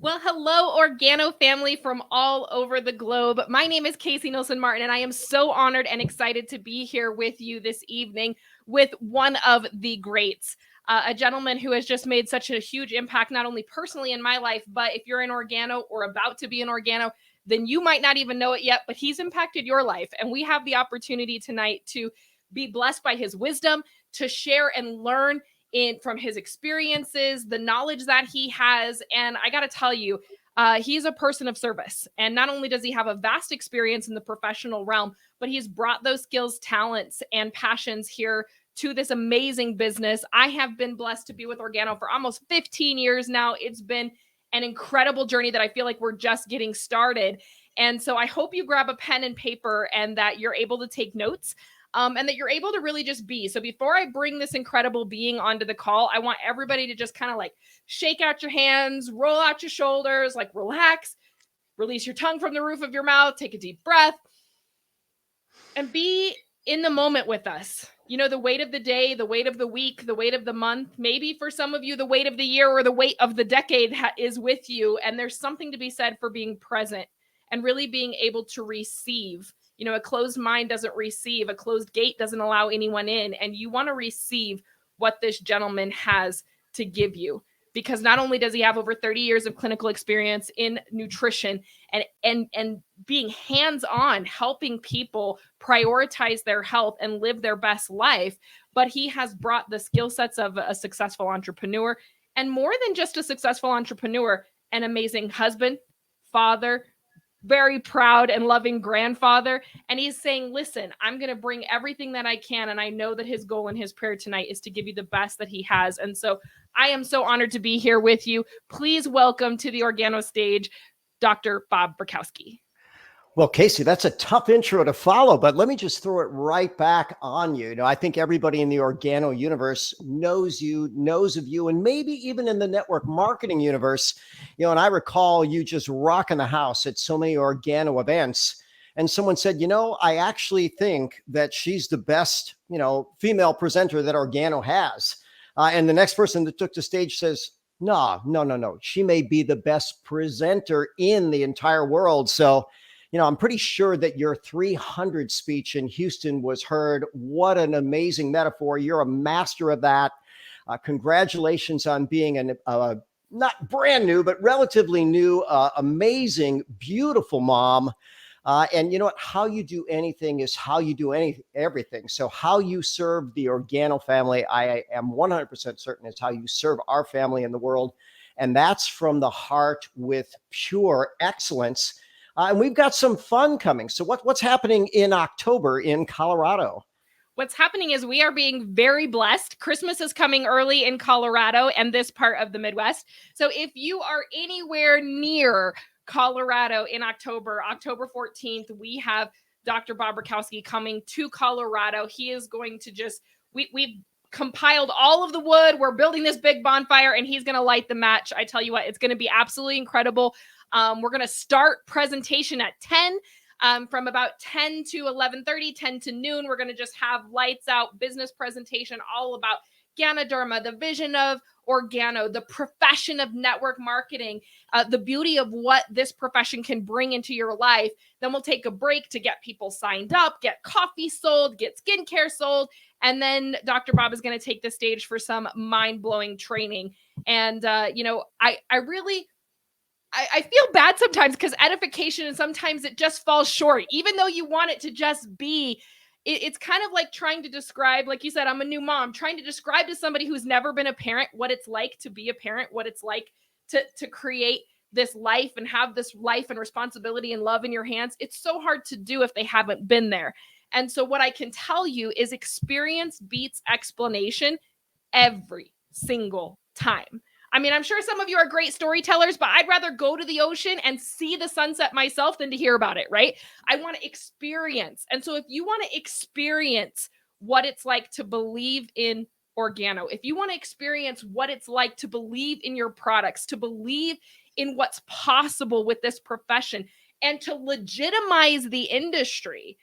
Well, hello, Organo family from all over the globe. My name is Casey Nilsson Martin, and I am so honored and excited to be here with you this evening with one of the greats, a gentleman who has just made such a huge impact, not only personally in my life, but if you're an Organo or about to be an Organo, then you might not even know it yet, but he's impacted your life. And we have the opportunity tonight to be blessed by his wisdom, to share and learn from his experiences, the knowledge that he has. And I got to tell you, he's a person of service. And not only does he have a vast experience in the professional realm, but he's brought those skills, talents, and passions here to this amazing business. I have been blessed to be with Organo for almost 15 years now. It's been an incredible journey that I feel like we're just getting started. And so I hope you grab a pen and paper and that you're able to take notes. And that you're able to really just be. So before I bring this incredible being onto the call, I want everybody to just kind of like shake out your hands, roll out your shoulders, like relax, release your tongue from the roof of your mouth, take a deep breath, and be in the moment with us. You know, the weight of the day, the weight of the week, the weight of the month, maybe for some of you, the weight of the year or the weight of the decade is with you. And there's something to be said for being present and really being able to receive. You know, a closed mind doesn't receive, a closed gate doesn't allow anyone in. And you want to receive what this gentleman has to give you. Because not only does he have over 30 years of clinical experience in nutrition and being hands-on, helping people prioritize their health and live their best life, but he has brought the skill sets of a successful entrepreneur, and more than just a successful entrepreneur, an amazing husband, father, very proud and loving grandfather. And he's saying, listen, I'm going to bring everything that I can. And I know that his goal and his prayer tonight is to give you the best that he has. And so I am so honored to be here with you. Please welcome to the Organo stage, Dr. Bob Brakowski. Well, Casey, that's a tough intro to follow, but let me just throw it right back on you. You know, I think everybody in the Organo universe knows you, knows of you, and maybe even in the network marketing universe. You know, and I recall you just rocking the house at so many Organo events. And someone said, you know, I actually think that she's the best, you know, female presenter that Organo has. And the next person that took the stage says, no. She may be the best presenter in the entire world. So, you know, I'm pretty sure that your 300 speech in Houston was heard. What an amazing metaphor. You're a master of that. Congratulations on being not brand new, but relatively new, amazing, beautiful mom. And you know what? How you do anything is how you do everything. So how you serve the Organo family, I am 100% certain is how you serve our family in the world. And that's from the heart with pure excellence. And we've got some fun coming. So what's happening in October in Colorado? What's happening is we are being very blessed. Christmas is coming early in Colorado and this part of the Midwest. So if you are anywhere near Colorado in October 14th, we have Dr. Bob Brakowski coming to Colorado. He is going to we've compiled all of the wood. We're building this big bonfire and he's going to light the match. I tell you what, it's going to be absolutely incredible. We're going to start presentation at 10. From about 10 to 11:30, 10 to noon, we're going to just have lights out, business presentation, all about Ganoderma, the vision of Organo, the profession of network marketing, the beauty of what this profession can bring into your life. Then we'll take a break to get people signed up, get coffee sold, get skincare sold. And then Dr. Bob is going to take the stage for some mind-blowing training. And, you know, I feel bad sometimes because edification and sometimes it just falls short, even though you want it to just be. It's kind of like trying to describe, like you said, I'm a new mom, trying to describe to somebody who's never been a parent what it's like to be a parent, what it's like to create this life and have this life and responsibility and love in your hands. It's so hard to do if they haven't been there. And so what I can tell you is experience beats explanation every single time. I mean, I'm sure some of you are great storytellers, but I'd rather go to the ocean and see the sunset myself than to hear about it, right? I want to experience. And so if you want to experience what it's like to believe in Organo, if you want to experience what it's like to believe in your products, to believe in what's possible with this profession, and to legitimize the industry,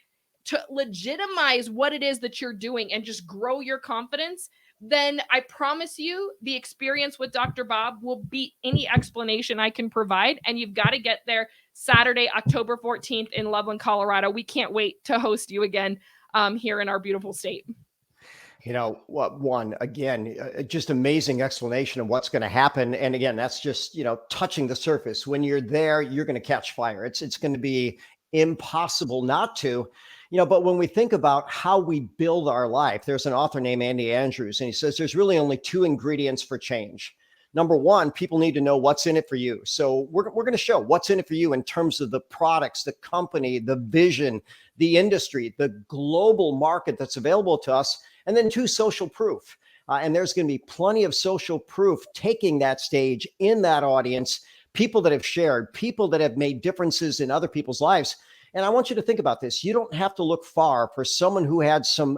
to legitimize what it is that you're doing and just grow your confidence, then I promise you the experience with Dr. Bob will beat any explanation I can provide. And you've got to get there Saturday, October 14th in Loveland, Colorado. We can't wait to host you again here in our beautiful state. Just amazing explanation of what's going to happen. And again, that's just, touching the surface. When you're there, you're going to catch fire. It's going to be impossible not to, but when we think about how we build our life, there's an author named Andy Andrews, and he says there's really only two ingredients for change. Number one, people need to know what's in it for you. So we're going to show what's in it for you in terms of the products, the company, the vision, the industry, the global market that's available to us. And then two, social proof. And there's going to be plenty of social proof taking that stage in that audience, people that have shared, people that have made differences in other people's lives. And I want you to think about this. You don't have to look far for someone who had some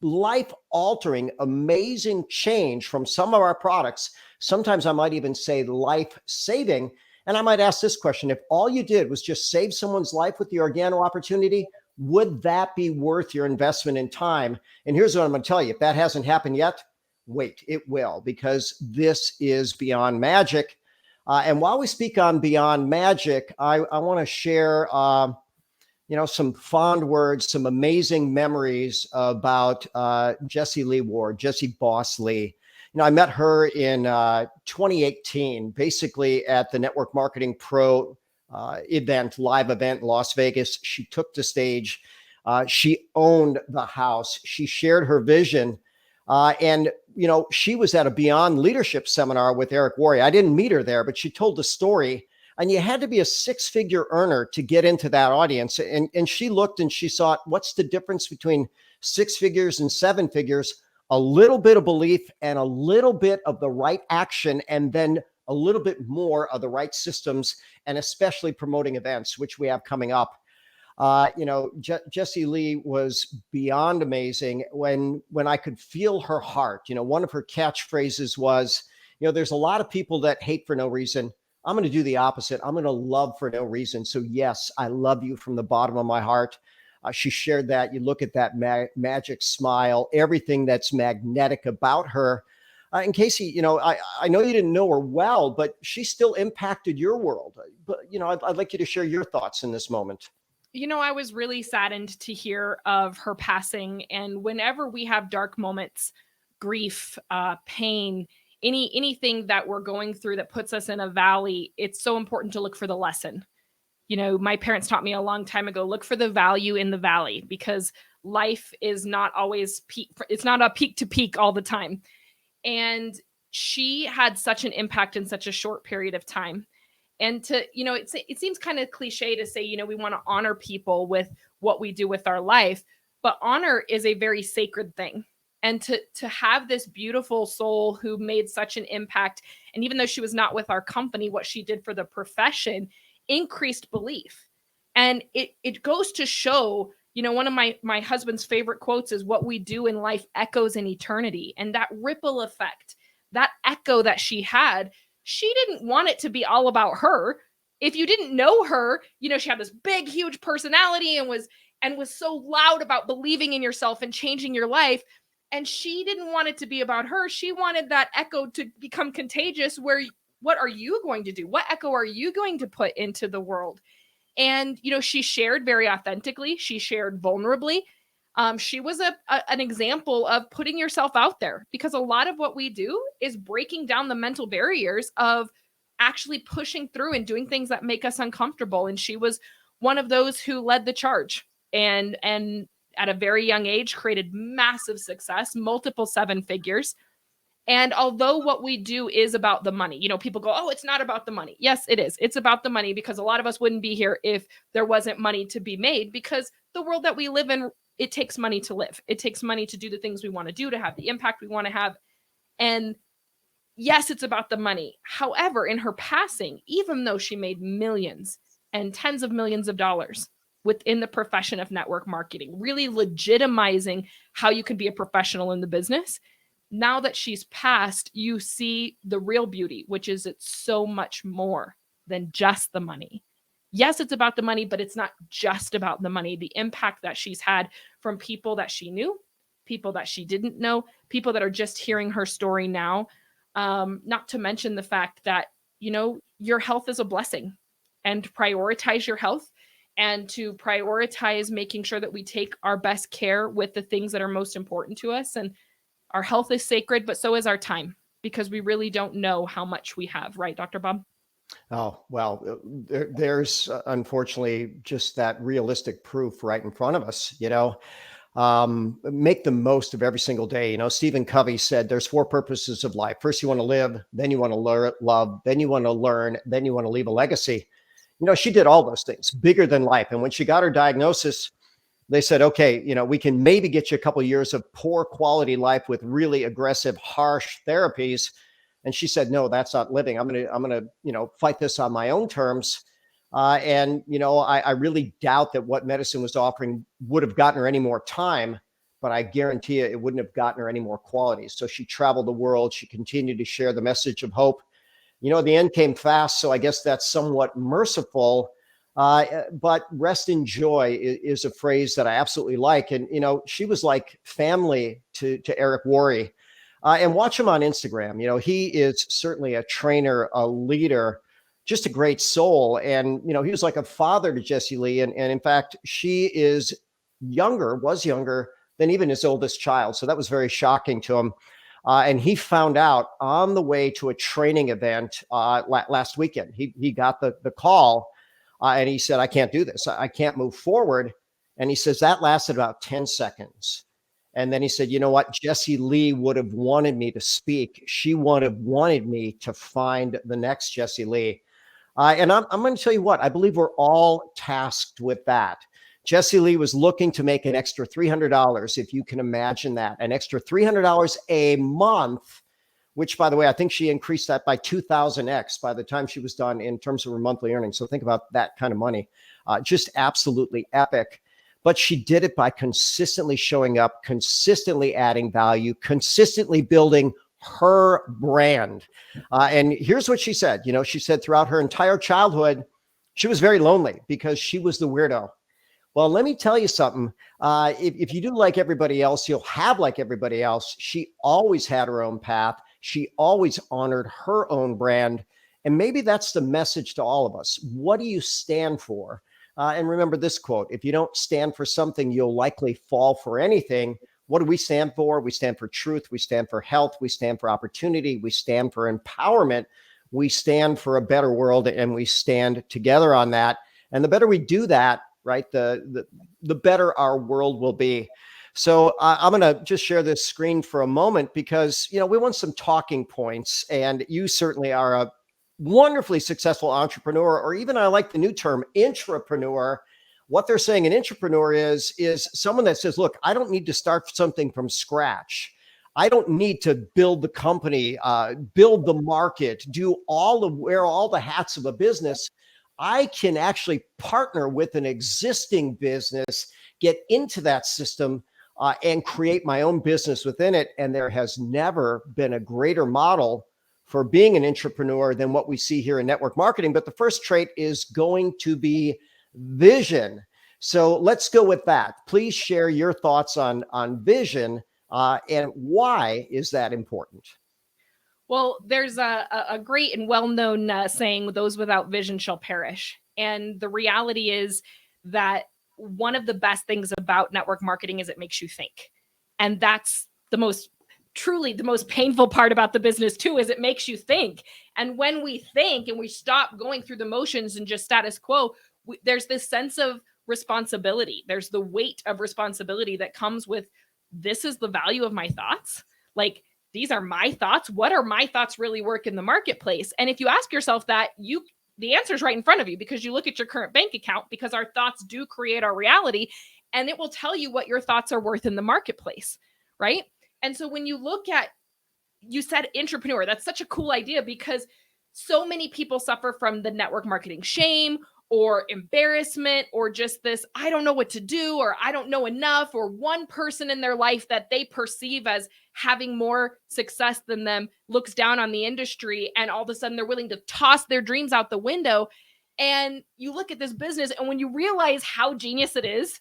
life-altering, amazing change from some of our products. Sometimes I might even say life-saving. And I might ask this question: if all you did was just save someone's life with the Organo opportunity, would that be worth your investment in time? And here's what I'm going to tell you. If that hasn't happened yet, wait, it will, because this is beyond magic. And while we speak on beyond magic, I want to share, some fond words, some amazing memories about Jessie Lee Ward, Jessie Boss Lee. I met her in 2018, basically at the Network Marketing Pro live event in Las Vegas. She took the stage. She owned the house. She shared her vision. And she was at a Beyond Leadership seminar with Eric Worre. I didn't meet her there, but she told the story. And you had to be a six-figure earner to get into that audience. And she looked and she thought, what's the difference between six figures and seven figures? A little bit of belief and a little bit of the right action, and then a little bit more of the right systems, and especially promoting events, which we have coming up. Jessie Lee was beyond amazing when I could feel her heart. One of her catchphrases was, there's a lot of people that hate for no reason. I'm going to do the opposite. I'm going to love for no reason. So yes, I love you from the bottom of my heart. She shared that. You look at that magic smile, everything that's magnetic about her. And Casey, I know you didn't know her well, but she still impacted your world. But, I'd like you to share your thoughts in this moment. I was really saddened to hear of her passing. And whenever we have dark moments, grief, pain, anything that we're going through that puts us in a valley, it's so important to look for the lesson. My parents taught me a long time ago, look for the value in the valley, because life is not always it's not a peak to peak all the time. And she had such an impact in such a short period of time. And it seems kind of cliche to say, we want to honor people with what we do with our life, but honor is a very sacred thing. And to have this beautiful soul who made such an impact, and even though she was not with our company, what she did for the profession increased belief. And it goes to show, one of my husband's favorite quotes is, what we do in life echoes in eternity. And that ripple effect, that echo that she had, she didn't want it to be all about her. If you didn't know her, she had this big, huge personality and was so loud about believing in yourself and changing your life. And she didn't want it to be about her. She wanted that echo to become contagious, where what are you going to do? What echo are you going to put into the world? And, she shared very authentically. She shared vulnerably. She was an example of putting yourself out there, because a lot of what we do is breaking down the mental barriers of actually pushing through and doing things that make us uncomfortable. And she was one of those who led the charge, and at a very young age created massive success, multiple seven figures. And although what we do is about the money, people go, oh, it's not about the money. Yes, it is. It's about the money, because a lot of us wouldn't be here if there wasn't money to be made, because the world that we live in, it takes money to live. It takes money to do the things we want to do, to have the impact we want to have. And yes, it's about the money. However, in her passing, even though she made millions and tens of millions of dollars within the profession of network marketing, really legitimizing how you could be a professional in the business, now that she's passed, you see the real beauty, which is it's so much more than just the money. Yes, it's about the money, but it's not just about the money. The impact that she's had from people that she knew, people that she didn't know, people that are just hearing her story now. Not to mention the fact that, your health is a blessing, and prioritize your health, and to prioritize making sure that we take our best care with the things that are most important to us. And our health is sacred, but so is our time, because we really don't know how much we have, right, Dr. Bob? Oh, well, there's unfortunately just that realistic proof right in front of us, make the most of every single day. Stephen Covey said there's four purposes of life. First, you want to live, then you want to love, then you want to learn, then you want to leave a legacy. She did all those things bigger than life. And when she got her diagnosis, they said, okay, we can maybe get you a couple of years of poor quality life with really aggressive, harsh therapies. And she said, no, that's not living. I'm going to, fight this on my own terms. I really doubt that what medicine was offering would have gotten her any more time, but I guarantee you it wouldn't have gotten her any more quality. So she traveled the world. She continued to share the message of hope. The end came fast, so I guess that's somewhat merciful. But rest in joy is a phrase that I absolutely like. And, she was like family to Eric Worre. And watch him on Instagram. He is certainly a trainer, a leader, just a great soul. And, he was like a father to Jessie Lee. And in fact, she was younger than even his oldest child. So that was very shocking to him. And he found out on the way to a training event last weekend. He got the call and he said, I can't do this. I can't move forward. And he says that lasted about 10 seconds. And then he said, you know what? Jessie Lee would have wanted me to speak. She would have wanted me to find the next Jessie Lee. And I'm going to tell you what, I believe we're all tasked with that. Jessie Lee was looking to make an extra $300, if you can imagine that, an extra $300 a month, which, by the way, I think she increased that by 2,000x by the time she was done in terms of her monthly earnings. So think about that kind of money. Just absolutely epic. But she did it by consistently showing up, consistently adding value, consistently building her brand. And here's what she said. She said throughout her entire childhood, she was very lonely because she was the weirdo. Well, let me tell you something. If you do like everybody else, you'll have like everybody else. She always had her own path. She always honored her own brand. And maybe that's the message to all of us. What do you stand for? And remember this quote: if you don't stand for something, you'll likely fall for anything. What do we stand for? We stand for truth. We stand for health. We stand for opportunity. We stand for empowerment. We stand for a better world, and we stand together on that. And the better we do that, right, the better our world will be. So I'm going to just share this screen for a moment because, we want some talking points, and you certainly are a wonderfully successful entrepreneur, or even I like the new term intrapreneur. What they're saying an intrapreneur is someone that says, look, I don't need to start something from scratch. I don't need to build the company, build the market, wear all the hats of a business. I can actually partner with an existing business, get into that system, and create my own business within it. And there has never been a greater model for being an entrepreneur than what we see here in network marketing. But the first trait is going to be vision. So let's go with that. Please share your thoughts on vision and why is that important? Well, there's a great and well-known saying, those without vision shall perish. And the reality is that one of the best things about network marketing is it makes you think. And that's truly the most painful part about the business too, is it makes you think. And when we think and we stop going through the motions and just status quo, there's this sense of responsibility. There's the weight of responsibility that comes with, this is the value of my thoughts. Like, these are my thoughts. What are my thoughts really work in the marketplace? And if you ask yourself that, the answer is right in front of you, because you look at your current bank account, because our thoughts do create our reality, and it will tell you what your thoughts are worth in the marketplace, right? And so when you look at, you said intrapreneur, that's such a cool idea, because so many people suffer from the network marketing shame or embarrassment, or just this, I don't know what to do, or I don't know enough, or one person in their life that they perceive as having more success than them looks down on the industry, and all of a sudden they're willing to toss their dreams out the window. And you look at this business, and when you realize how genius it is,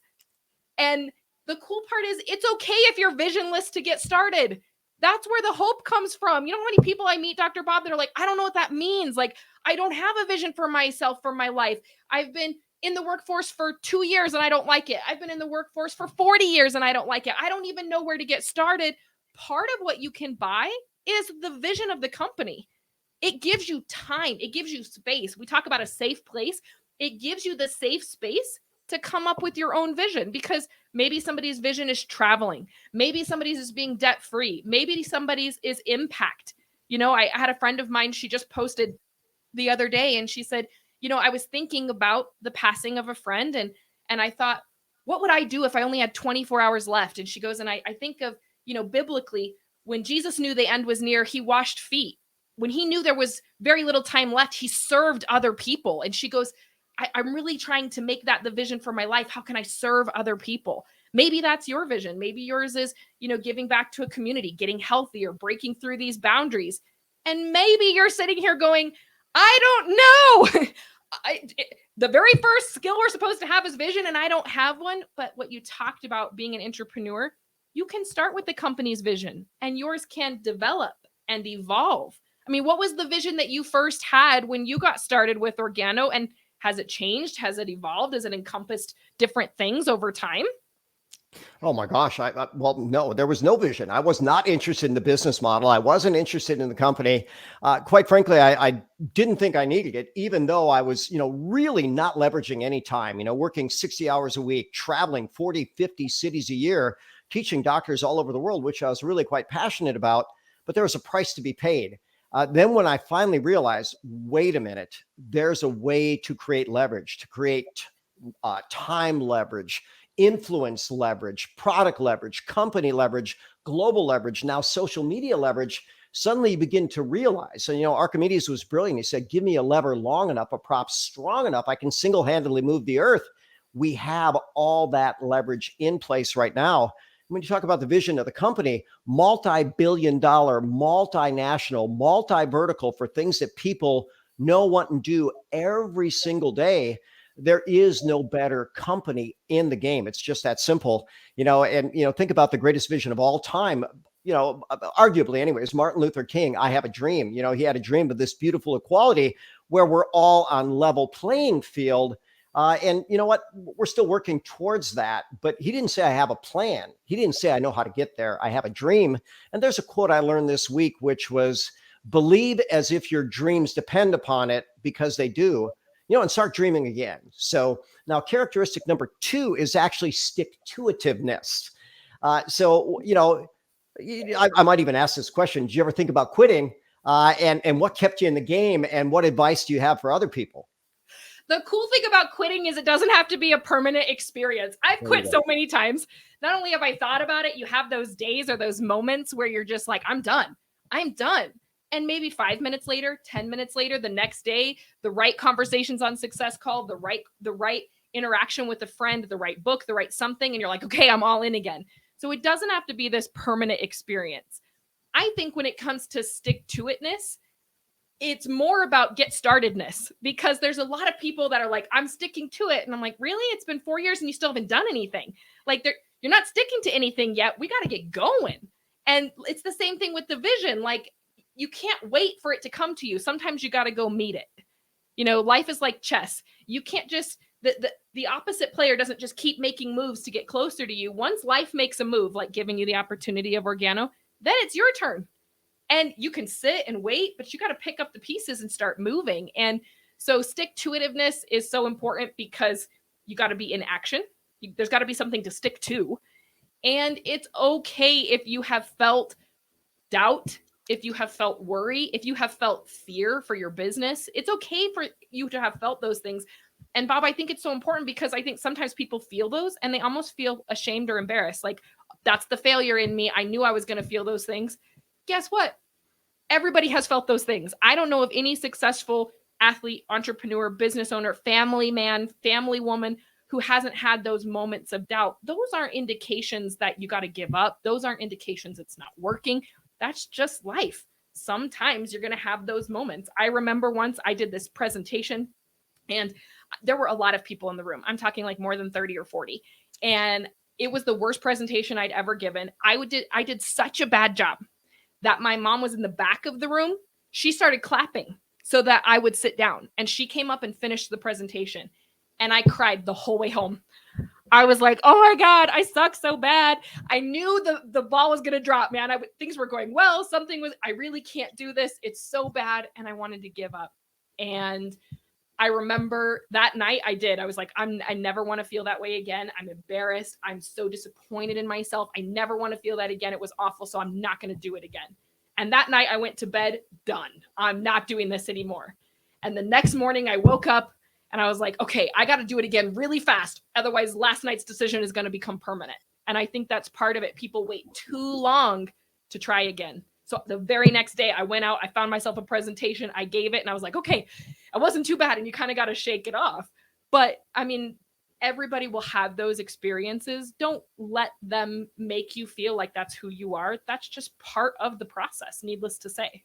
and The cool part is it's okay if you're visionless to get started. That's where the hope comes from. You know how many people I meet, Dr. Bob, that are like, I don't know what that means. Like, I don't have a vision for myself, for my life. I've been in the workforce for 2 years and I don't like it. I've been in the workforce for 40 years and I don't like it. I don't even know where to get started. Part of what you can buy is the vision of the company. It gives you time, it gives you space. We talk about a safe place. It gives you the safe space to come up with your own vision, because maybe somebody's vision is traveling. Maybe somebody's is being debt free. Maybe somebody's is impact. You know, I had a friend of mine, she just posted the other day and she said, you know, I was thinking about the passing of a friend, and I thought, what would I do if I only had 24 hours left? And she goes, and I think of, you know, biblically, when Jesus knew the end was near, he washed feet. When he knew there was very little time left, he served other people. And she goes, I'm really trying to make that the vision for my life. How can I serve other people? Maybe that's your vision. Maybe yours is, you know, giving back to a community, getting healthier, breaking through these boundaries. And maybe you're sitting here going, I don't know. The very first skill we're supposed to have is vision, and I don't have one. But what you talked about being an entrepreneur, you can start with the company's vision and yours can develop and evolve. I mean, what was the vision that you first had when you got started with Organo? And has it changed? Has it evolved? Has it encompassed different things over time? Oh my gosh. Well, no, there was no vision. I was not interested in the business model. I wasn't interested in the company. Quite frankly, I didn't think I needed it, even though I was, really not leveraging any time, working 60 hours a week, traveling 40, 50 cities a year, teaching doctors all over the world, which I was really quite passionate about, but there was a price to be paid. Then when I finally realized, wait a minute, there's a way to create leverage, to create time leverage, influence leverage, product leverage, company leverage, global leverage, now social media leverage, suddenly you begin to realize. And, Archimedes was brilliant. He said, give me a lever long enough, a prop strong enough, I can single-handedly move the earth. We have all that leverage in place right now. When you talk about the vision of the company, multi-billion dollar, multinational, multi-vertical, for things that people know, want, and do every single day, there is no better company in the game. It's just that simple, and, think about the greatest vision of all time, arguably anyways, Martin Luther King. I have a dream. He had a dream of this beautiful equality where we're all on level playing field. And you know what? We're still working towards that. But he didn't say I have a plan. He didn't say I know how to get there. I have a dream. And there's a quote I learned this week, which was, believe as if your dreams depend upon it, because they do. And start dreaming again. So now characteristic number 2 is actually stick-to-itiveness. I might even ask this question. Did you ever think about quitting? And what kept you in the game? And what advice do you have for other people? The cool thing about quitting is it doesn't have to be a permanent experience. I've quit so many times. Not only have I thought about it, you have those days or those moments where you're just like, I'm done. I'm done. And maybe 5 minutes later, 10 minutes later, the next day, the right conversations on Success Call, the right interaction with a friend, the right book, the right something, and you're like, okay, I'm all in again. So it doesn't have to be this permanent experience. I think when it comes to stick-to-itness, it's more about get startedness, because there's a lot of people that are like, I'm sticking to it. And I'm like, really? It's been 4 years and you still haven't done anything. Like, you're not sticking to anything yet. We got to get going. And it's the same thing with the vision. Like, you can't wait for it to come to you. Sometimes you got to go meet it. Life is like chess. You can't just, the opposite player doesn't just keep making moves to get closer to you. Once life makes a move, like giving you the opportunity of Organo, then it's your turn. And you can sit and wait, but you got to pick up the pieces and start moving. And so stick-to-itiveness is so important, because you got to be in action. There's got to be something to stick to. And it's okay if you have felt doubt, if you have felt worry, if you have felt fear for your business. It's okay for you to have felt those things. And Bob, I think it's so important, because I think sometimes people feel those and they almost feel ashamed or embarrassed. Like, that's the failure in me. I knew I was going to feel those things. Guess what? Everybody has felt those things. I don't know of any successful athlete, entrepreneur, business owner, family man, family woman who hasn't had those moments of doubt. Those aren't indications that you got to give up. Those aren't indications it's not working. That's just life. Sometimes you're going to have those moments. I remember once I did this presentation and there were a lot of people in the room. I'm talking like more than 30 or 40. And It was the worst presentation I'd ever given. I did such a bad job that my mom was in the back of the room. She started clapping so that I would sit down, and she came up and finished the presentation. And I cried the whole way home. I was like, oh my God, I suck so bad. I knew the ball was going to drop, man. Things were going well. I really can't do this. It's so bad. And I wanted to give up. And I remember that night I was like, I never want to feel that way again. I'm embarrassed. I'm so disappointed in myself. I never want to feel that again. It was awful. So I'm not going to do it again. And that night I went to bed, done. I'm not doing this anymore. And the next morning I woke up and I was like, okay, I got to do it again really fast. Otherwise, last night's decision is going to become permanent. And I think that's part of it. People wait too long to try again. So the very next day I went out, I found myself a presentation, I gave it, and I was like, okay, it wasn't too bad. And you kind of got to shake it off. But I mean, everybody will have those experiences. Don't let them make you feel like that's who you are. That's just part of the process, needless to say.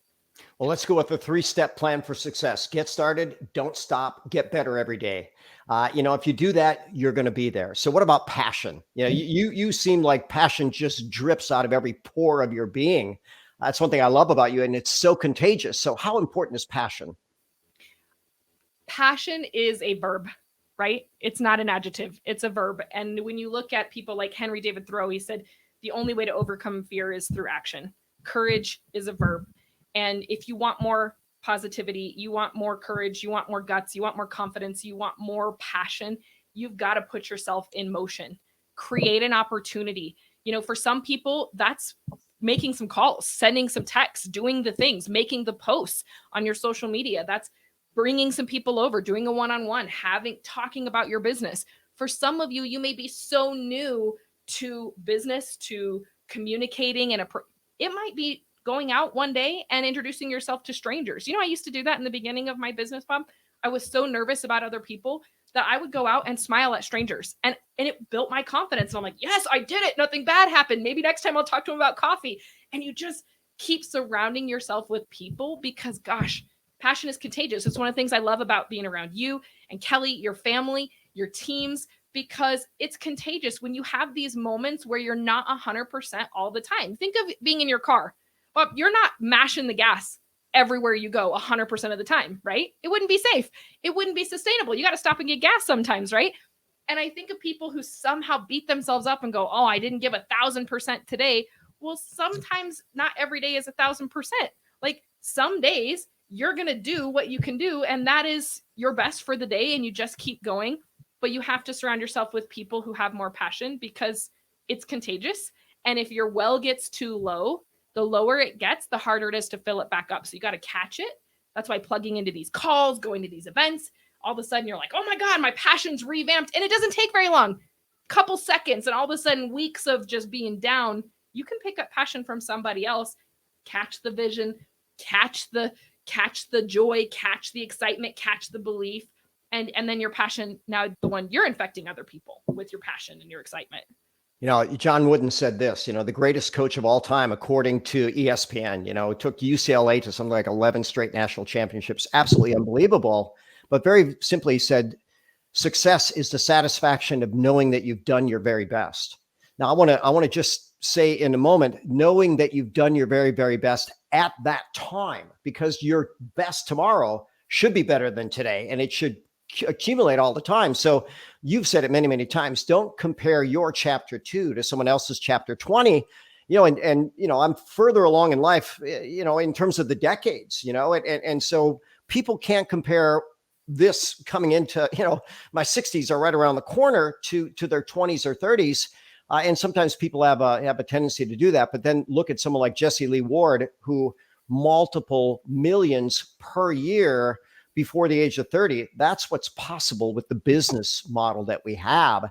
Well, let's go with the 3-step plan for success. Get started, don't stop, get better every day. If you do that, you're going to be there. So what about passion? You seem like passion just drips out of every pore of your being. That's one thing I love about you, and it's so contagious. So how important is passion? Passion is a verb, right? It's not an adjective, it's a verb. And when you look at people like Henry David Thoreau, he said, the only way to overcome fear is through action. Courage is a verb. And if you want more positivity, you want more courage, you want more guts, you want more confidence, you want more passion, you've got to put yourself in motion. Create an opportunity. For some people, that's making some calls, sending some texts, doing the things, making the posts on your social media. That's bringing some people over, doing a one-on-one, talking about your business. For some of you, you may be so new to business, to communicating, and it might be going out one day and introducing yourself to strangers. I used to do that in the beginning of my business, Bob. I was so nervous about other people that I would go out and smile at strangers, and it built my confidence. And I'm like, yes, I did it. Nothing bad happened. Maybe next time I'll talk to them about coffee. And you just keep surrounding yourself with people because, gosh, passion is contagious. It's one of the things I love about being around you and Kelly, your family, your teams, because it's contagious when you have these moments where you're not 100% all the time. Think of being in your car. Well, you're not mashing the gas everywhere you go 100% of the time, right? It wouldn't be safe. It wouldn't be sustainable. You got to stop and get gas sometimes, right? And I think of people who somehow beat themselves up and go, oh, I didn't give 1,000% today. Well, sometimes not every day is 1,000%. Like some days you're going to do what you can do, and that is your best for the day, and you just keep going. But you have to surround yourself with people who have more passion because it's contagious. And if your well gets too low, the lower it gets, the harder it is to fill it back up. So you got to catch it. That's why plugging into these calls, going to these events, all of a sudden you're like, oh my God, my passion's revamped. And it doesn't take very long, couple seconds. And all of a sudden weeks of just being down, you can pick up passion from somebody else, catch the vision, catch the joy, catch the excitement, catch the belief. And then your passion, now the one you're infecting other people with your passion and your excitement. John Wooden said this, the greatest coach of all time, according to ESPN, took UCLA to something like 11 straight national championships. Absolutely unbelievable. But very simply said, success is the satisfaction of knowing that you've done your very best. Now, I want to just say in a moment, knowing that you've done your very, very best at that time, because your best tomorrow should be better than today, and it should accumulate all the time. So you've said it many, many times, don't compare your chapter 2 to someone else's chapter 20, and I'm further along in life, in terms of the decades, and so people can't compare this coming into, my 60s are right around the corner to their 20s or 30s. And sometimes people have a tendency to do that, but then look at someone like Jesse Lee Ward, who multiple millions per year before the age of 30. That's what's possible with the business model that we have.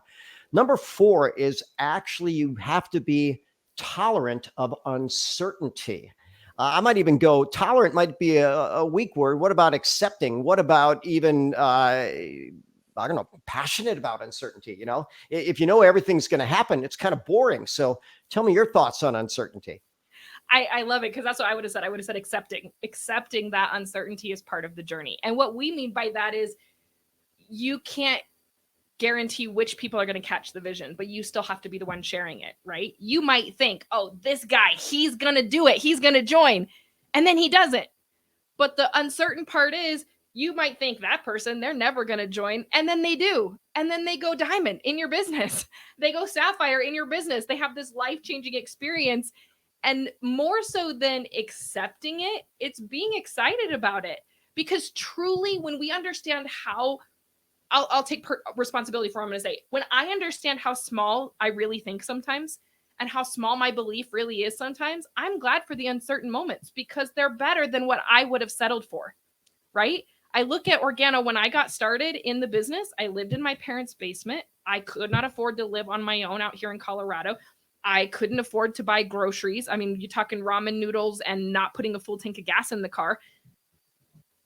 Number 4 is actually you have to be tolerant of uncertainty. I might even go tolerant might be a weak word. What about accepting? What about even, I don't know, passionate about uncertainty? If you know everything's going to happen, it's kind of boring. So tell me your thoughts on uncertainty. I love it because that's what I would have said. I would have said accepting that uncertainty is part of the journey. And what we mean by that is you can't guarantee which people are going to catch the vision, but you still have to be the one sharing it, right? You might think, oh, this guy, he's going to do it. He's going to join. And then he doesn't. But the uncertain part is you might think that person, they're never going to join. And then they do. And then they go diamond in your business. They go sapphire in your business. They have this life-changing experience. And more so than accepting it, it's being excited about it. Because truly, when we understand how, I'll take responsibility for what I'm going to say. When I understand how small I really think sometimes, and how small my belief really is sometimes, I'm glad for the uncertain moments because they're better than what I would have settled for, right? I look at Organo when I got started in the business. I lived in my parents' basement. I could not afford to live on my own out here in Colorado. I couldn't afford to buy groceries. I mean, you're talking ramen noodles and not putting a full tank of gas in the car.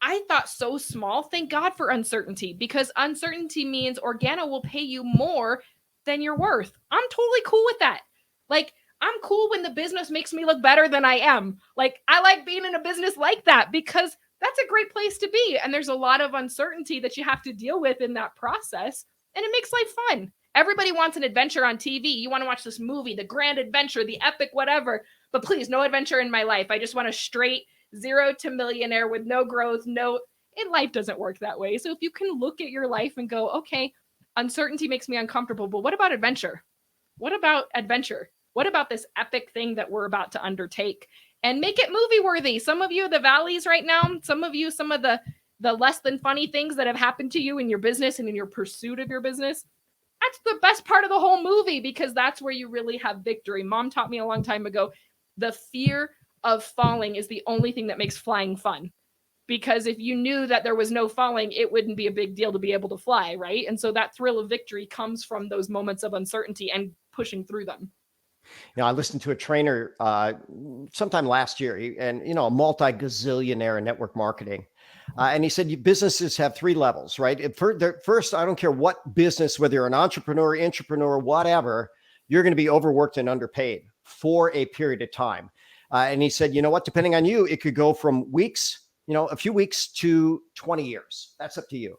I thought so small. Thank God for uncertainty, because uncertainty means Organo will pay you more than you're worth. I'm totally cool with that. Like, I'm cool when the business makes me look better than I am. Like, I like being in a business like that because that's a great place to be. And there's a lot of uncertainty that you have to deal with in that process. And it makes life fun. Everybody wants an adventure on TV. You want to watch this movie, the grand adventure, the epic whatever. But please, no adventure in my life. I just want a straight 0 to millionaire with no growth, life doesn't work that way. So if you can look at your life and go, okay, uncertainty makes me uncomfortable, but what about adventure? What about adventure? What about this epic thing that we're about to undertake? And make it movie worthy. Some of you, the valleys right now, some of you, some of the less than funny things that have happened to you in your business and in your pursuit of your business, that's the best part of the whole movie, because that's where you really have victory. Mom taught me a long time ago, the fear of falling is the only thing that makes flying fun. Because if you knew that there was no falling, it wouldn't be a big deal to be able to fly, right? And so that thrill of victory comes from those moments of uncertainty and pushing through them. I listened to a trainer sometime last year, and a multi-gazillionaire in network marketing. And he said businesses have 3 levels, right? First, I don't care what business, whether you're an entrepreneur, intrapreneur, whatever, you're going to be overworked and underpaid for a period of time. And he said, you know what, depending on you, it could go from weeks, a few weeks to 20 years. That's up to you.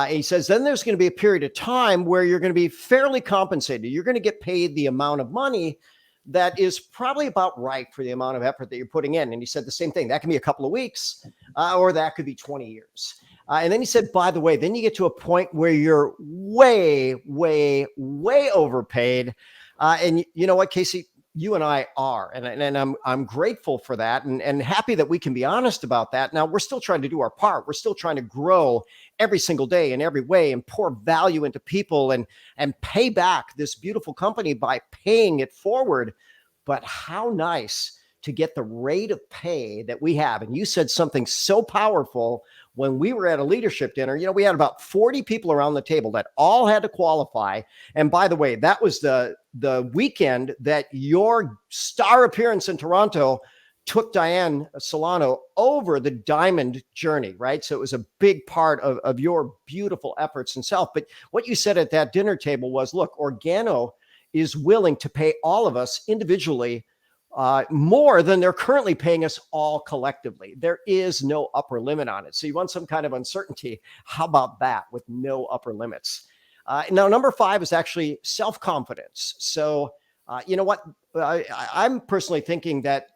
He says, then there's going to be a period of time where you're going to be fairly compensated. You're going to get paid the amount of money that is probably about right for the amount of effort that you're putting in. And he said the same thing. That can be a couple of weeks, or that could be 20 years. And then he said, by the way, then you get to a point where you're way, way, way overpaid. And you know what, Casey? You and I are, and I'm grateful for that, and happy that we can be honest about that. Now, we're still trying to do our part. We're still trying to grow every single day in every way and pour value into people and pay back this beautiful company by paying it forward. But how nice to get the rate of pay that we have. And you said something so powerful when we were at a leadership dinner. We had about 40 people around the table that all had to qualify. And by the way, that was the weekend that your star appearance in Toronto took Diane Solano over the diamond journey, right? So it was a big part of your beautiful efforts and self. But what you said at that dinner table was, look, Organo is willing to pay all of us individually more than they're currently paying us all collectively. There is no upper limit on it. So you want some kind of uncertainty. How about that with no upper limits? Now, number 5 is actually self-confidence. So, you know what? I'm personally thinking that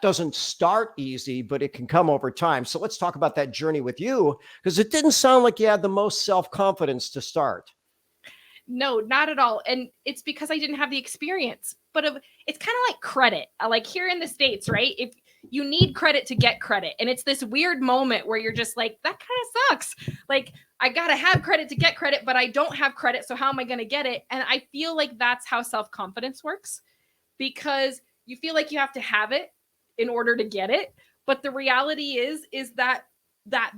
doesn't start easy, but it can come over time. So let's talk about that journey with you, because it didn't sound like you had the most self-confidence to start. No, not at all. And it's because I didn't have the experience. But it's kind of like credit. Like here in the States, right? If you need credit to get credit, and it's this weird moment where you're just like, that kind of sucks. Like, I got to have credit to get credit, but I don't have credit. So how am I going to get it? And I feel like that's how self-confidence works, because you feel like you have to have it in order to get it. But the reality is that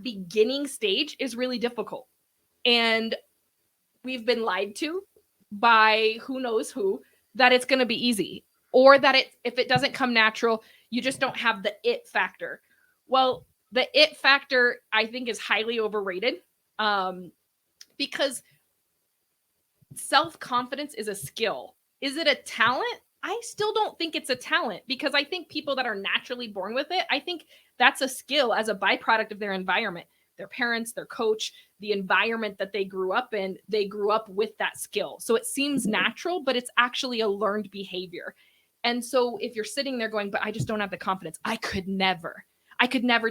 beginning stage is really difficult. And we've been lied to by who knows who that it's going to be easy, or that if it doesn't come natural, you just don't have the it factor. Well, the it factor, I think, is highly overrated, because self-confidence is a skill. Is it a talent? I still don't think it's a talent, because I think people that are naturally born with it, I think that's a skill as a byproduct of their environment. their parents, their coach, the environment that they grew up in, they grew up with that skill. So it seems natural, but it's actually a learned behavior. And so if you're sitting there going, but I just don't have the confidence, I could never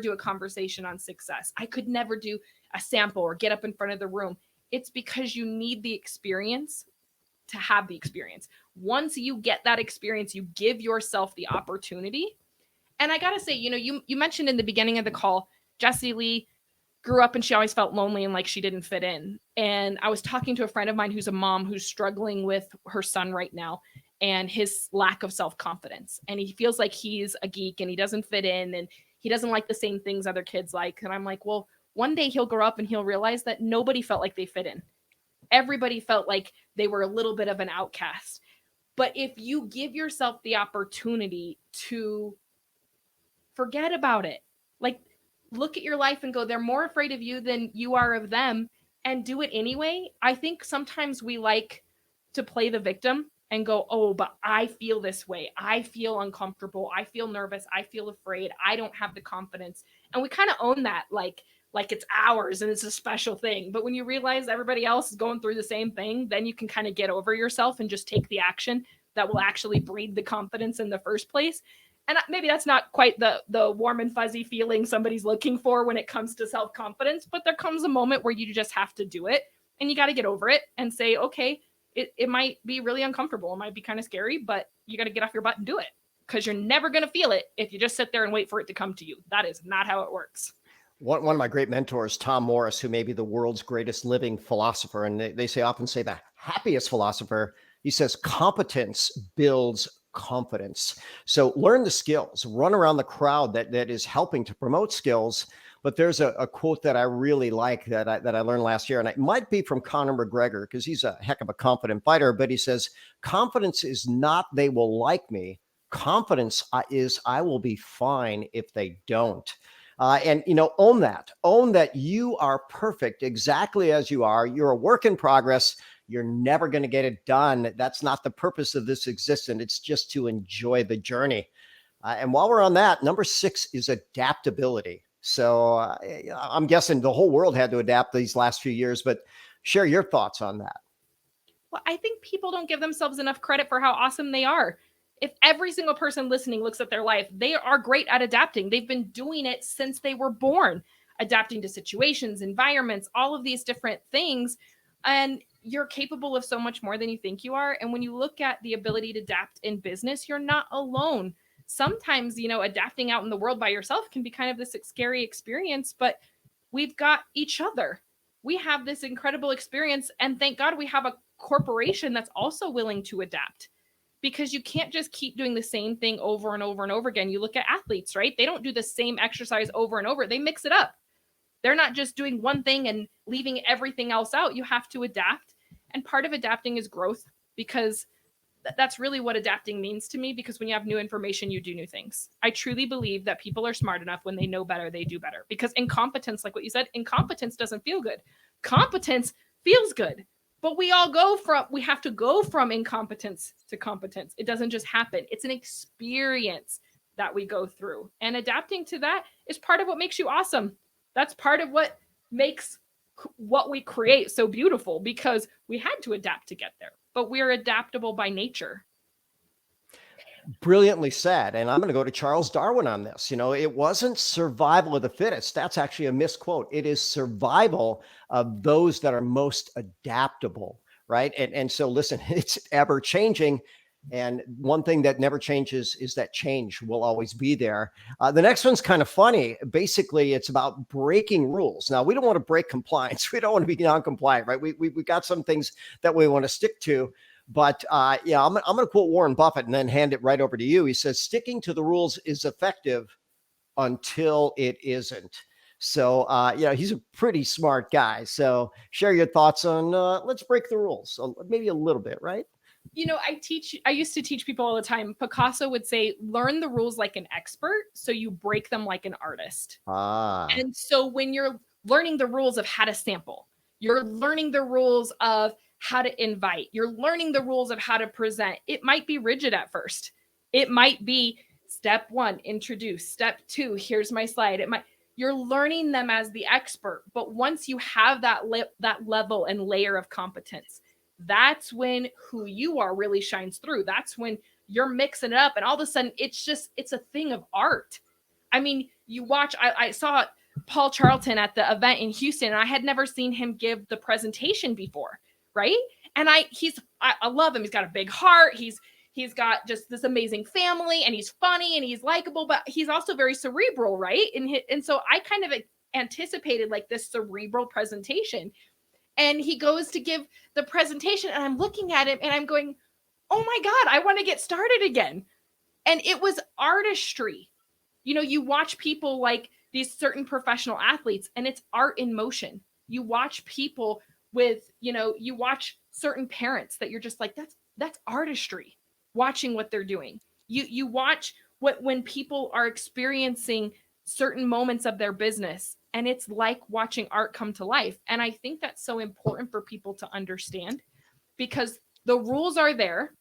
do a conversation on success. I could never do a sample or get up in front of the room. It's because you need the experience to have the experience. Once you get that experience, you give yourself the opportunity. And I got to say, you mentioned in the beginning of the call, Jessie Lee grew up and she always felt lonely and like she didn't fit in. And I was talking to a friend of mine who's a mom who's struggling with her son right now and his lack of self-confidence. And he feels like he's a geek and he doesn't fit in and he doesn't like the same things other kids like. And I'm like, well, one day he'll grow up and he'll realize that nobody felt like they fit in. Everybody felt like they were a little bit of an outcast. But if you give yourself the opportunity to forget about it, like look at your life and go, they're more afraid of you than you are of them, and do it anyway. I think sometimes we like to play the victim and go, oh, but I feel this way. I feel uncomfortable. I feel nervous. I feel afraid. I don't have the confidence. And we kind of own that like it's ours and it's a special thing. But when you realize everybody else is going through the same thing, then you can kind of get over yourself and just take the action that will actually breed the confidence in the first place. And maybe that's not quite the warm and fuzzy feeling somebody's looking for when it comes to self-confidence, but there comes a moment where you just have to do it and you got to get over it and say, okay, it might be really uncomfortable. It might be kind of scary, but you got to get off your butt and do it, because you're never going to feel it if you just sit there and wait for it to come to you. That is not how it works. One of my great mentors, Tom Morris, who may be the world's greatest living philosopher, and they often say the happiest philosopher, he says, competence builds confidence. So learn the skills, run around the crowd that is helping to promote skills. But there's a quote that I really like that I learned last year, and it might be from Conor McGregor because he's a heck of a confident fighter. But he says, confidence is not they will like me. Confidence is I will be fine if they don't. And, own that you are perfect exactly as you are. You're a work in progress. You're never going to get it done. That's not the purpose of this existence. It's just to enjoy the journey. And while we're on that, number 6 is adaptability. So I'm guessing the whole world had to adapt these last few years, but share your thoughts on that. Well, I think people don't give themselves enough credit for how awesome they are. If every single person listening looks at their life, they are great at adapting. They've been doing it since they were born, adapting to situations, environments, all of these different things. And you're capable of so much more than you think you are. And when you look at the ability to adapt in business, you're not alone. Sometimes, adapting out in the world by yourself can be kind of this scary experience, but we've got each other. We have this incredible experience. And thank God we have a corporation that's also willing to adapt, because you can't just keep doing the same thing over and over and over again. You look at athletes, right? They don't do the same exercise over and over. They mix it up. They're not just doing one thing and leaving everything else out. You have to adapt. And part of adapting is growth, because that's really what adapting means to me, because when you have new information, you do new things. I truly believe that people are smart enough when they know better, they do better, because incompetence, like what you said, incompetence doesn't feel good. Competence feels good, but we have to go from incompetence to competence. It doesn't just happen. It's an experience that we go through, and adapting to that is part of what makes you awesome. That's part of what makes what we create so beautiful, because we had to adapt to get there, but we're adaptable by nature. Brilliantly said. And I'm going to go to Charles Darwin on this. It wasn't survival of the fittest. That's actually a misquote. It is survival of those that are most adaptable, right? And so listen, it's ever changing. And one thing that never changes is that change will always be there. The next one's kind of funny. Basically, it's about breaking rules. Now, we don't want to break compliance. We don't want to be non-compliant, right? We got some things that we want to stick to. But I'm going to quote Warren Buffett and then hand it right over to you. He says, sticking to the rules is effective until it isn't. So, he's a pretty smart guy. So share your thoughts on let's break the rules. So maybe a little bit, right? I used to teach people all the time. Picasso would say, learn the rules like an expert, so you break them like an artist. And so when you're learning the rules of how to sample, you're learning the rules of how to invite, you're learning the rules of how to present. It might be rigid at first. It might be step 1, introduce. Step 2, here's my slide. You're learning them as the expert. But once you have that level and layer of competence, that's when who you are really shines through. That's when you're mixing it up, and all of a sudden it's a thing of art. I mean, you watch, I saw Paul Charlton at the event in Houston, and I had never seen him give the presentation before, right? And I love him. He's got a big heart. He's got just this amazing family, and he's funny and he's likable, but he's also very cerebral, right? And so I kind of anticipated like this cerebral presentation. And he goes to give the presentation, and I'm looking at him and I'm going, oh my God, I want to get started again. And it was artistry. You watch people like these certain professional athletes, and it's art in motion. You watch people you watch certain parents that you're just like, that's artistry, watching what they're doing. You watch when people are experiencing certain moments of their business, and it's like watching art come to life. And I think that's so important for people to understand, because the rules are there,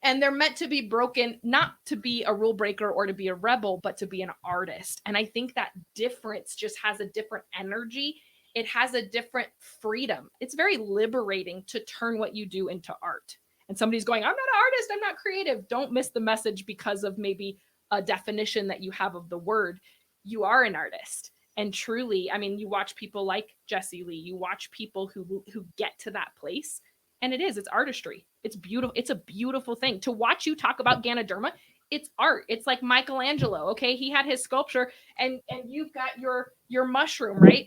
and they're meant to be broken, not to be a rule breaker or to be a rebel, but to be an artist. And I think that difference just has a different energy. It has a different freedom. It's very liberating to turn what you do into art. And somebody's going, I'm not an artist, I'm not creative. Don't miss the message because of maybe a definition that you have of the word. You are an artist. And truly, I mean, you watch people like Jesse Lee, you watch people who get to that place, and it's artistry. It's beautiful. It's a beautiful thing to watch you talk about Ganoderma. It's art. It's like Michelangelo. Okay. He had his sculpture, and you've got your mushroom, right?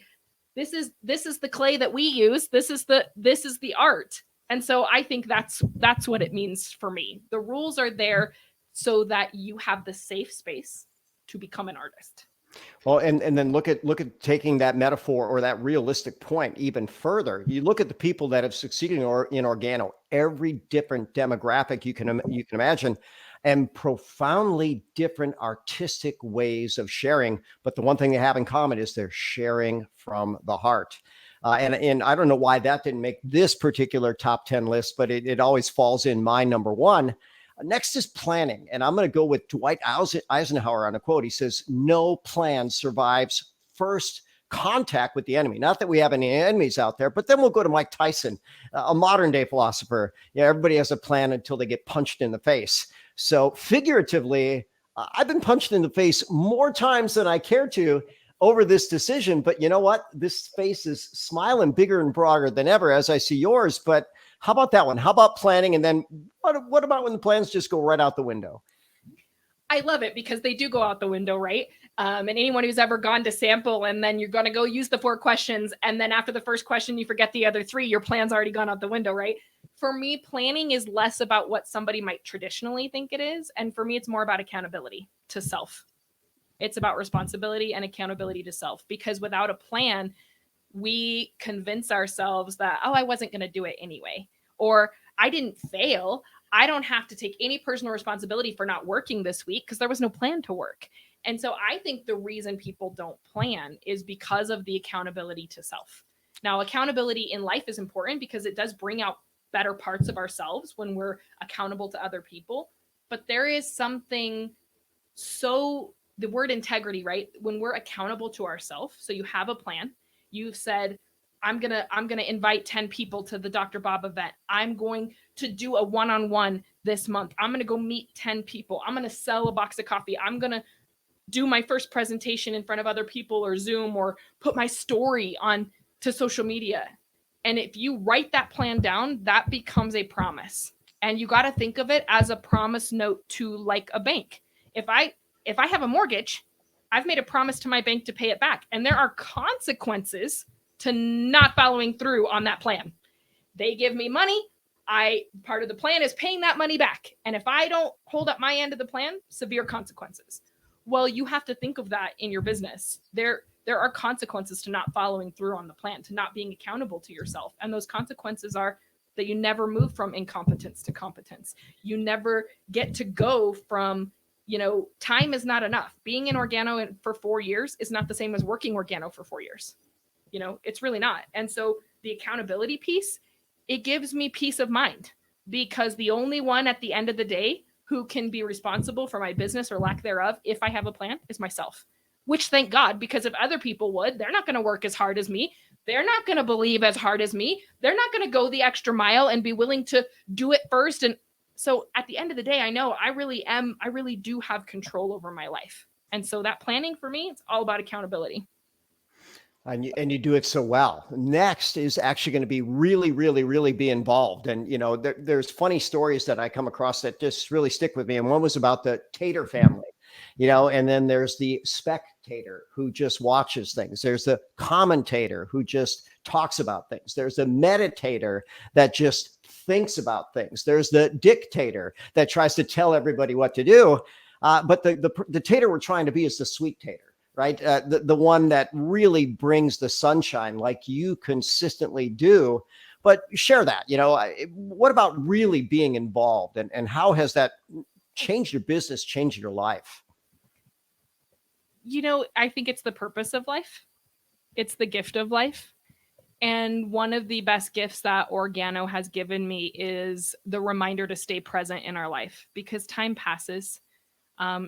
This is the clay that we use. This is the art. And so I think that's what it means for me. The rules are there so that you have the safe space to become an artist. Well, and then look at taking that metaphor or that realistic point even further. You look at the people that have succeeded in organo, every different demographic you can imagine, and profoundly different artistic ways of sharing. But the one thing they have in common is they're sharing from the heart. And I don't know why that didn't make this particular top 10 list, but it always falls in my number one. Next is planning. And I'm going to go with Dwight Eisenhower on a quote. He says, no plan survives first contact with the enemy. Not that we have any enemies out there, but then we'll go to Mike Tyson, a modern day philosopher. Yeah, everybody has a plan until they get punched in the face. So figuratively, I've been punched in the face more times than I care to over this decision. But you know what? This face is smiling bigger and broader than ever as I see yours. But how about that one? How about planning? And then what about when the plans just go right out the window? I love it because they do go out the window, right? And anyone who's ever gone to sample and then you're going to go use the 4 questions, and then after the first question, you forget the other 3, your plan's already gone out the window, right? For me, planning is less about what somebody might traditionally think it is. And for me, it's more about accountability to self. It's about responsibility and accountability to self, because without a plan, we convince ourselves that, oh, I wasn't going to do it anyway, or I didn't fail. I don't have to take any personal responsibility for not working this week because there was no plan to work. And so I think the reason people don't plan is because of the accountability to self. Now, accountability in life is important because it does bring out better parts of ourselves when we're accountable to other people. But there is something the word integrity, right? When we're accountable to ourselves, so you have a plan. You've said, I'm gonna invite 10 people to the Dr. Bob event. I'm going to do a one-on-one this month. I'm gonna go meet 10 people. I'm gonna sell a box of coffee. I'm gonna do my first presentation in front of other people or Zoom, or put my story on to social media. And if you write that plan down, that becomes a promise. And you got to think of it as a promise note to like a bank. If I have a mortgage, I've made a promise to my bank to pay it back. And there are consequences to not following through on that plan. They give me money. Part of the plan is paying that money back. And if I don't hold up my end of the plan, severe consequences. Well, you have to think of that in your business. There are consequences to not following through on the plan, to not being accountable to yourself. And those consequences are that you never move from incompetence to competence. You never get to go from, time is not enough. Being in organo for 4 years is not the same as working organo for 4 years. It's really not. And so the accountability piece, it gives me peace of mind, because the only one at the end of the day who can be responsible for my business or lack thereof, if I have a plan, is myself. which thank God, because if other people would, they're not going to work as hard as me. They're not going to believe as hard as me. They're not going to go the extra mile and be willing to do it first. And so at the end of the day, I know I really do have control over my life. And so that planning for me, it's all about accountability. And you do it so well. Next is actually going to be really, really, really be involved. And, there's funny stories that I come across that just really stick with me. And one was about the Tater family, and then there's the spectator who just watches things. There's the commentator who just talks about things. There's the meditator that just thinks about things. There's the dictator that tries to tell everybody what to do. But the tater we're trying to be is the sweet tater. Right? The one that really brings the sunshine like you consistently do. But share that, what about really being involved, and how has that changed your business, changed your life? I think it's the purpose of life. It's the gift of life. And one of the best gifts that Organo has given me is the reminder to stay present in our life, because time passes.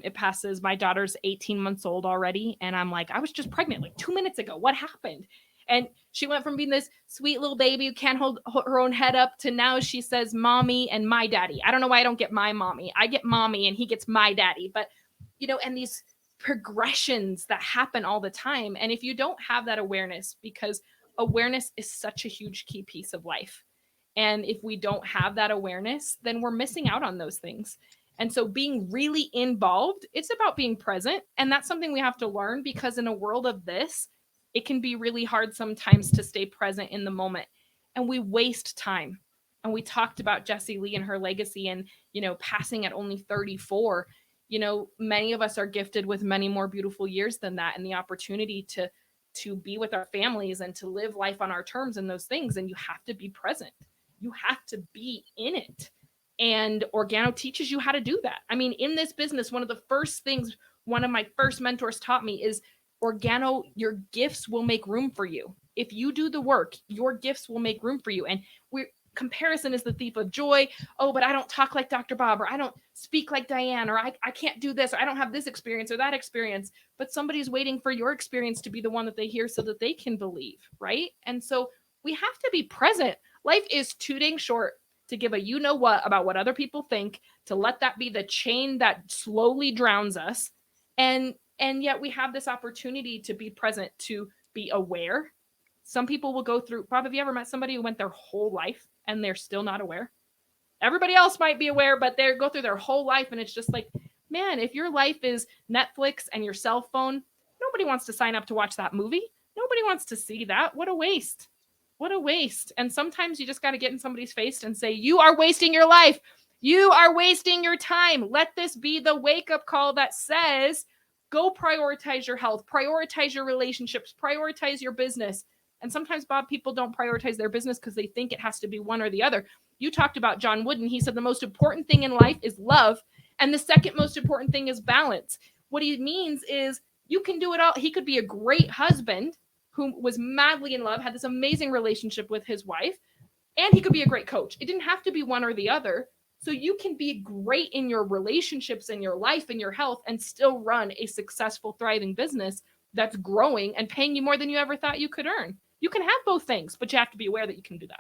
It passes. My daughter's 18 months old already. And I'm like, I was just pregnant like 2 minutes ago. What happened? And she went from being this sweet little baby who can't hold her own head up to now she says mommy and my daddy. I don't know why I don't get my mommy. I get mommy and he gets my daddy. But, and these progressions that happen all the time. And if you don't have that awareness, because awareness is such a huge key piece of life. And if we don't have that awareness, then we're missing out on those things. And so being really involved, it's about being present. And that's something we have to learn, because in a world of this, it can be really hard sometimes to stay present in the moment. And we waste time. And we talked about Jessie Lee and her legacy and, passing at only 34. Many of us are gifted with many more beautiful years than that, and the opportunity to be with our families and to live life on our terms and those things. And you have to be present. You have to be in it. And Organo teaches you how to do that. I mean, in this business, one of the first things one of my first mentors taught me is Organo, your gifts will make room for you. If you do the work, your gifts will make room for you. And comparison is the thief of joy. Oh, but I don't talk like Dr. Bob, or I don't speak like Diane, or I can't do this, or I don't have this experience or that experience. But somebody's waiting for your experience to be the one that they hear so that they can believe, right? And so we have to be present. Life is too dang short to give a you-know-what about what other people think, to let that be the chain that slowly drowns us. And yet we have this opportunity to be present, to be aware. Some people will go through, Bob, have you ever met somebody who went their whole life and they're still not aware? Everybody else might be aware, but they go through their whole life and it's just like, man, if your life is Netflix and your cell phone, nobody wants to sign up to watch that movie. Nobody wants to see that. What a waste. What a waste. And sometimes you just got to get in somebody's face and say, you are wasting your life. You are wasting your time. Let this be the wake-up call that says, go prioritize your health, prioritize your relationships, prioritize your business. And sometimes, Bob, people don't prioritize their business because they think it has to be one or the other. You talked about John Wooden. He said the most important thing in life is love. And the second most important thing is balance. What he means is you can do it all. He could be a great husband who was madly in love, had this amazing relationship with his wife, and he could be a great coach. It didn't have to be one or the other. So you can be great in your relationships, in your life, in your health, and still run a successful, thriving business that's growing and paying you more than you ever thought you could earn. You can have both things, but you have to be aware that you can do that.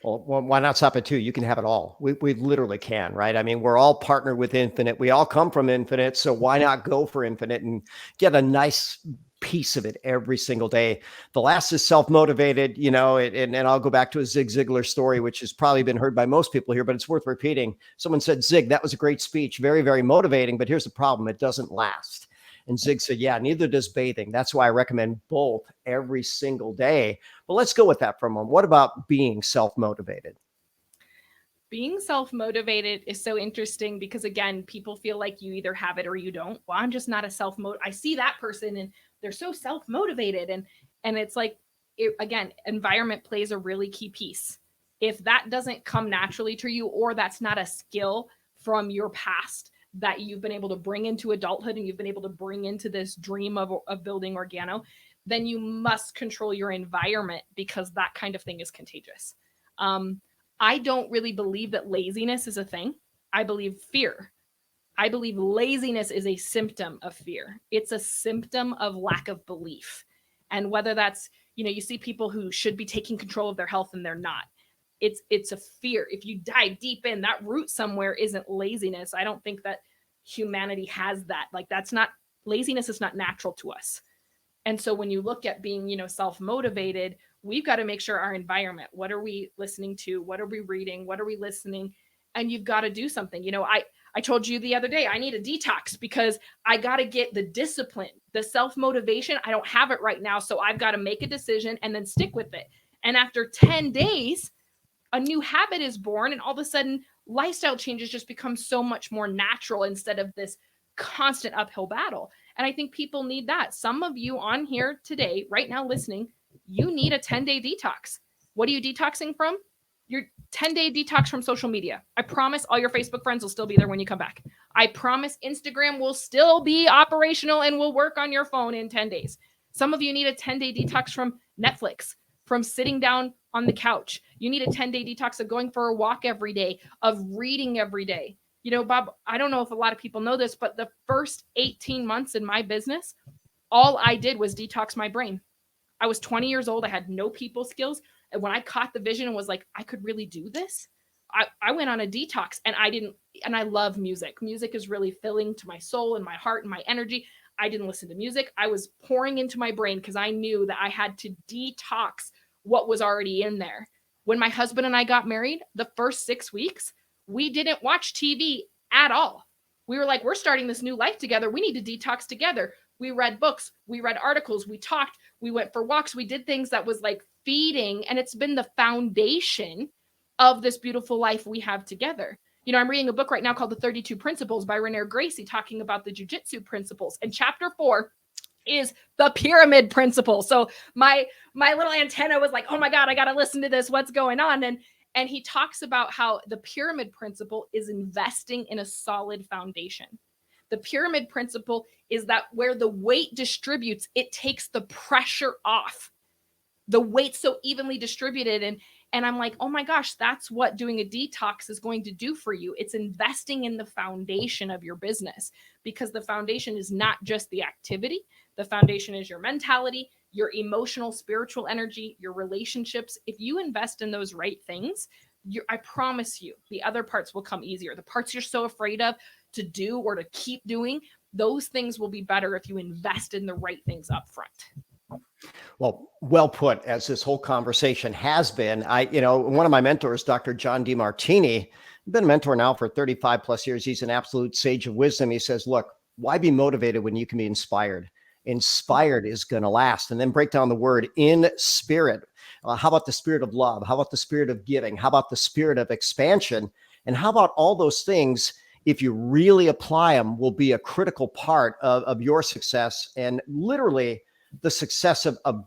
Well, why not stop at two? You can have it all. We literally can, right? I mean, we're all partnered with infinite. We all come from infinite. So why not go for infinite and get a nice piece of it every single day? The last is self-motivated, and I'll go back to a Zig Ziglar story, which has probably been heard by most people here, but it's worth repeating. Someone said, Zig, that was a great speech. Very, very motivating. But here's the problem. It doesn't last. And Zig said, yeah, neither does bathing. That's why I recommend both every single day. But let's go with that for a moment. What about being self-motivated? Being self-motivated is so interesting because, again, people feel like you either have it or you don't. Well, I'm just not a self-motivated. I see that person and they're so self-motivated. And it's like, again, environment plays a really key piece. If that doesn't come naturally to you, or that's not a skill from your past that you've been able to bring into adulthood and you've been able to bring into this dream of building Organo, then you must control your environment, because that kind of thing is contagious. I don't really believe that laziness is a thing. I believe fear. I believe laziness is a symptom of fear. It's a symptom of lack of belief. And whether that's, you see people who should be taking control of their health and they're not. It's a fear. If you dive deep in, that root somewhere isn't laziness. I don't think that humanity has that. Like, that's not laziness is not natural to us. And so when you look at being, self-motivated, we've got to make sure our environment, what are we listening to? What are we reading? What are we listening? And you've got to do something. I told you the other day, I need a detox because I got to get the discipline, the self-motivation. I don't have it right now. So I've got to make a decision and then stick with it. And after 10 days, a new habit is born, and all of a sudden lifestyle changes just become so much more natural instead of this constant uphill battle. And I think people need that. Some of you on here today, right now listening, you need a 10-day detox. What are you detoxing from? Your 10-day detox from social media. I promise all your Facebook friends will still be there when you come back. I promise Instagram will still be operational and will work on your phone in 10 days. Some of you need a 10-day detox from Netflix, from sitting down on the couch. You need a 10-day detox of going for a walk every day, of reading every day. Bob, I don't know if a lot of people know this, but the first 18 months in my business, all I did was detox my brain. I was 20 years old. I had no people skills. And when I caught the vision and was like, I could really do this, I went on a detox, and I love music. Music is really filling to my soul and my heart and my energy. I didn't listen to music. I was pouring into my brain because I knew that I had to detox what was already in there. When my husband and I got married, the first 6 weeks, we didn't watch TV at all. We were like, we're starting this new life together. We need to detox together. We read books, we read articles, we talked, we went for walks, we did things that was like feeding, and it's been the foundation of this beautiful life we have together. I'm reading a book right now called The 32 Principles by Renee Gracie, talking about the jujitsu principles. And chapter 4 is the pyramid principle. So my little antenna was like, oh my God, I got to listen to this. What's going on? And he talks about how the pyramid principle is investing in a solid foundation. The pyramid principle is that where the weight distributes, it takes the pressure off. The weight's so evenly distributed. And I'm like, oh my gosh, that's what doing a detox is going to do for you. It's investing in the foundation of your business, because the foundation is not just the activity. The foundation is your mentality, your emotional, spiritual energy, your relationships. If you invest in those right things, I promise you, the other parts will come easier. The parts you're so afraid of to do or to keep doing, those things will be better if you invest in the right things up front. Well put, as this whole conversation has been. One of my mentors, Dr. John DeMartini, I've been a mentor now for 35 plus years. He's an absolute sage of wisdom. He says, look, why be motivated when you can be inspired? Inspired is going to last. And then break down the word in spirit. How about the spirit of love? How about the spirit of giving? How about the spirit of expansion? And how about all those things, if you really apply them, will be a critical part of your success, and literally the success of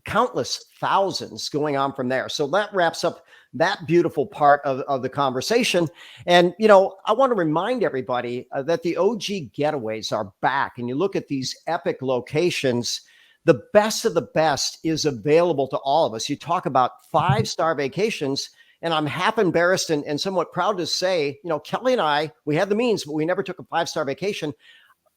countless thousands going on from there. So that wraps up that beautiful part of the conversation. And, I want to remind everybody that the OG Getaways are back. And you look at these epic locations, the best of the best is available to all of us. You talk about 5-star vacations, and I'm half embarrassed and somewhat proud to say, Kelly and I, we had the means, but we never took a 5-star vacation.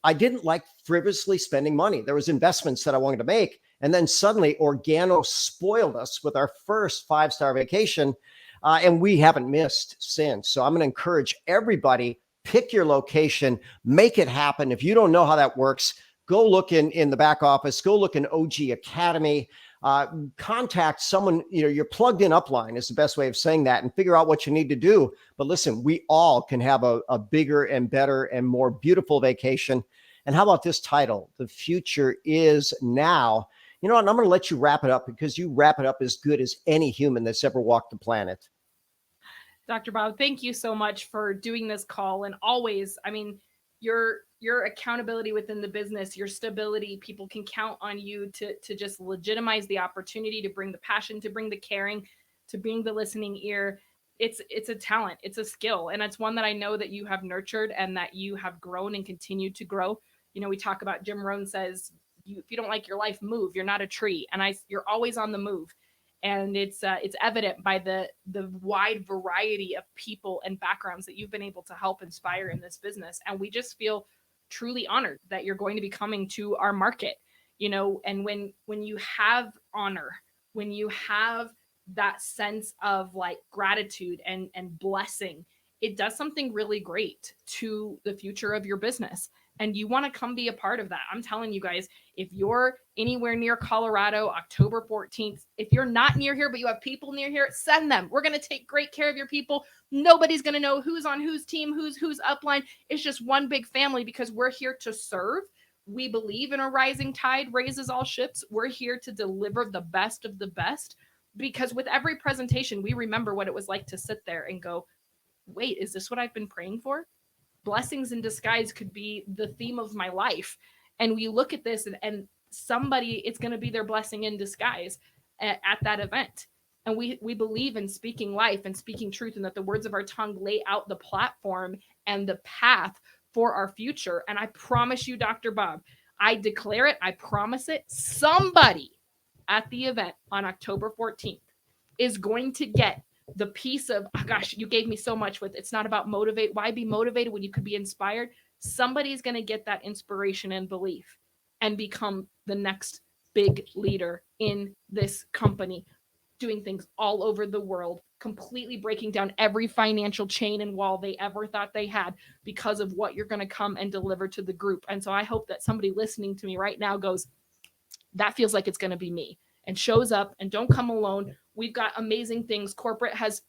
I didn't like frivolously spending money. There was investments that I wanted to make. And then suddenly Organo spoiled us with our first 5-star vacation. And we haven't missed since. So I'm going to encourage everybody, pick your location, make it happen. If you don't know how that works, go look in the back office, go look in OG Academy, contact someone, your plugged in upline is the best way of saying that, and figure out what you need to do. But listen, we all can have a bigger and better and more beautiful vacation. And how about this title? The future is now. And I'm going to let you wrap it up, because you wrap it up as good as any human that's ever walked the planet. Dr. Bob, thank you so much for doing this call. And always, your accountability within the business, your stability, people can count on you to just legitimize the opportunity, to bring the passion, to bring the caring, to bring the listening ear. It's a talent, it's a skill. And it's one that I know that you have nurtured and that you have grown and continue to grow. We talk about, Jim Rohn says, if you don't like your life, move. You're not a tree. And you're always on the move. And it's evident by the wide variety of people and backgrounds that you've been able to help inspire in this business. And we just feel truly honored that you're going to be coming to our market, you know. And when you have honor, when you have that sense of like gratitude and blessing, it does something really great to the future of your business. And you want to come be a part of that. I'm telling you guys, if you're anywhere near Colorado, October 14th, if you're not near here, but you have people near here, send them. We're going to take great care of your people. Nobody's going to know who's on whose team, who's upline. It's just one big family because we're here to serve. We believe in a rising tide raises all ships. We're here to deliver the best of the best, because with every presentation, we remember what it was like to sit there and go, wait, is this what I've been praying for? Blessings in disguise could be the theme of my life. And we look at this and somebody, it's going to be their blessing in disguise at that event. And we believe in speaking life and speaking truth, and that the words of our tongue lay out the platform and the path for our future. And I promise you, Dr. Bob, I declare it, I promise it, somebody at the event on October 14th is going to get the piece of, oh gosh, you gave me so much with, it's not about motivate. Why be motivated when you could be inspired? Somebody's going to get that inspiration and belief and become the next big leader in this company, doing things all over the world, completely breaking down every financial chain and wall they ever thought they had because of what you're going to come and deliver to the group. And so I hope that somebody listening to me right now goes, that feels like it's going to be me, and shows up. And don't come alone. We've got amazing things. Corporate has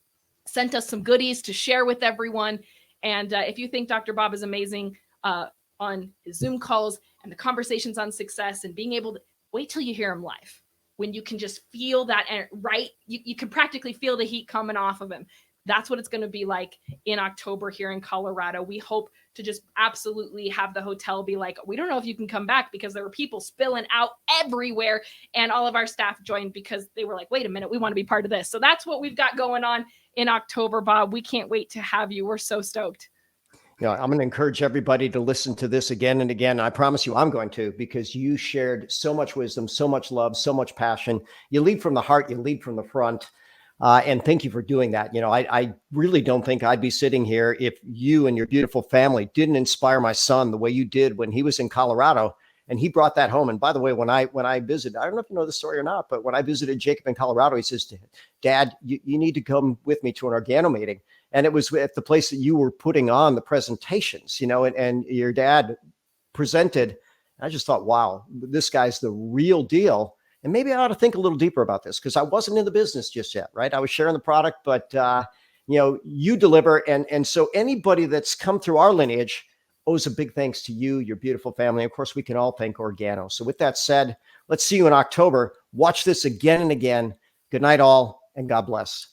sent us some goodies to share with everyone. And if you think Dr. Bob is amazing on his Zoom calls and the conversations on success and being able to, wait till you hear him live, when you can just feel that, right? You can practically feel the heat coming off of him. That's what it's going to be like in October here in Colorado. We hope to just absolutely have the hotel be like, we don't know if you can come back, because there were people spilling out everywhere. And all of our staff joined because they were like, wait a minute, we want to be part of this. So that's what we've got going on in October, Bob. We can't wait to have you. We're so stoked. You know, I'm going to encourage everybody to listen to this again and again. I promise you I'm going to, because you shared so much wisdom, so much love, so much passion. You lead from the heart, you lead from the front. And thank you for doing that. You know, I really don't think I'd be sitting here if you and your beautiful family didn't inspire my son the way you did when he was in Colorado, and he brought that home. And by the way, when I visited, I don't know if you know the story or not, but when I visited Jacob in Colorado, he says, Dad, you need to come with me to an Organo meeting. And it was at the place that you were putting on the presentations, you know, and your dad presented. I just thought, wow, this guy's the real deal. And maybe I ought to think a little deeper about this, because I wasn't in the business just yet, right? I was sharing the product, but you know, you deliver. And so anybody that's come through our lineage owes a big thanks to you, your beautiful family. Of course, we can all thank Organo. So with that said, let's see you in October. Watch this again and again. Good night, all, and God bless.